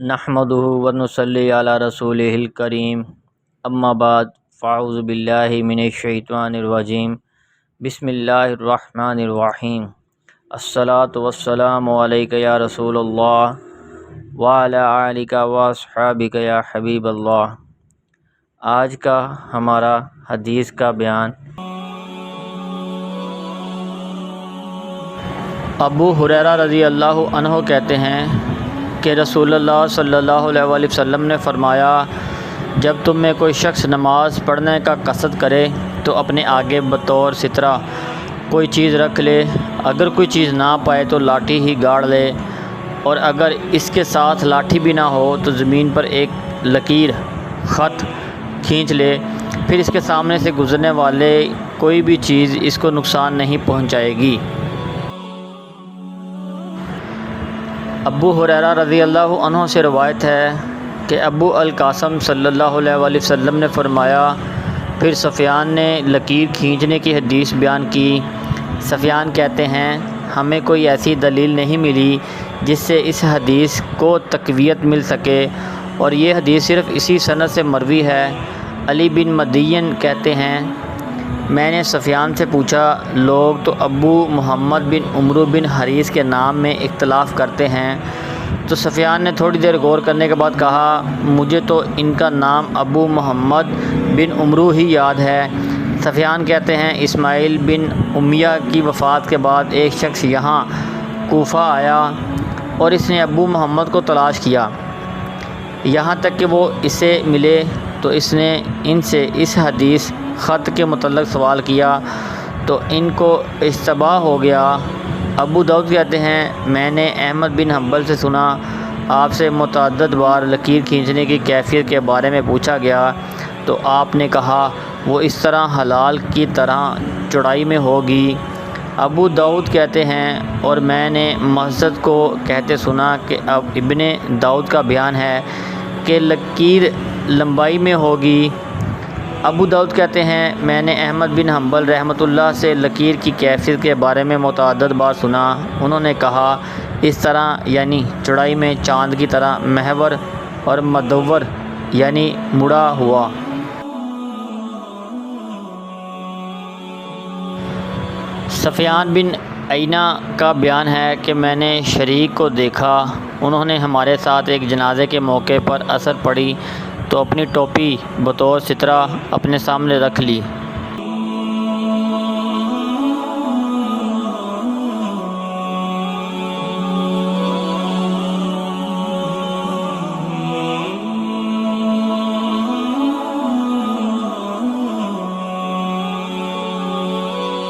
نحمدہ ونصلی علی رسولہ الکریم اما بعد فاعوذ باللہ من الشیطان الرجیم بسم اللہ الرحمن الرحیم الصلاۃ والسلام علیک یا رسول اللہ وعلی آلک واصحابک یا حبیب اللہ۔ آج کا ہمارا حدیث کا بیان ابو ہریرہ رضی اللہ عنہ کہتے ہیں کہ رسول اللہ صلی اللہ علیہ وآلہ وسلم نے فرمایا، جب تم میں کوئی شخص نماز پڑھنے کا قصد کرے تو اپنے آگے بطور سترہ کوئی چیز رکھ لے، اگر کوئی چیز نہ پائے تو لاٹھی ہی گاڑ لے، اور اگر اس کے ساتھ لاٹھی بھی نہ ہو تو زمین پر ایک لکیر خط کھینچ لے، پھر اس کے سامنے سے گزرنے والے کوئی بھی چیز اس کو نقصان نہیں پہنچائے گی۔ ابو ہریرہ رضی اللہ عنہ سے روایت ہے کہ ابو القاسم صلی اللہ علیہ وآلہ وسلم نے فرمایا، پھر سفیان نے لکیر کھینچنے کی حدیث بیان کی۔ سفیان کہتے ہیں، ہمیں کوئی ایسی دلیل نہیں ملی جس سے اس حدیث کو تقویت مل سکے، اور یہ حدیث صرف اسی سند سے مروی ہے۔ علی بن مدین کہتے ہیں، میں نے سفیان سے پوچھا، لوگ تو ابو محمد بن عمرو بن حریث کے نام میں اختلاف کرتے ہیں، تو سفیان نے تھوڑی دیر غور کرنے کے بعد کہا، مجھے تو ان کا نام ابو محمد بن عمرو ہی یاد ہے۔ سفیان کہتے ہیں، اسماعیل بن امیہ کی وفات کے بعد ایک شخص یہاں کوفہ آیا اور اس نے ابو محمد کو تلاش کیا، یہاں تک کہ وہ اسے ملے، تو اس نے ان سے اس حدیث خط کے متعلق سوال کیا تو ان کو اشتباہ ہو گیا۔ ابو داؤد کہتے ہیں، میں نے احمد بن حنبل سے سنا، آپ سے متعدد بار لکیر کھینچنے کی کیفیت کے بارے میں پوچھا گیا تو آپ نے کہا وہ اس طرح حلال کی طرح چوڑائی میں ہوگی۔ ابو داؤد کہتے ہیں، اور میں نے مسجد کو کہتے سنا کہ اب ابن داؤد کا بیان ہے کہ لکیر لمبائی میں ہوگی۔ ابو داؤد کہتے ہیں، میں نے احمد بن حنبل رحمۃ اللہ سے لکیر کی کیفیت کے بارے میں متعدد بار سنا، انہوں نے کہا اس طرح یعنی چوڑائی میں چاند کی طرح، محور اور مدور یعنی مڑا ہوا۔ سفیان بن عینہ کا بیان ہے کہ میں نے شریک کو دیکھا، انہوں نے ہمارے ساتھ ایک جنازے کے موقع پر عصر پڑھی تو اپنی ٹوپی بطور سترہ اپنے سامنے رکھ لی۔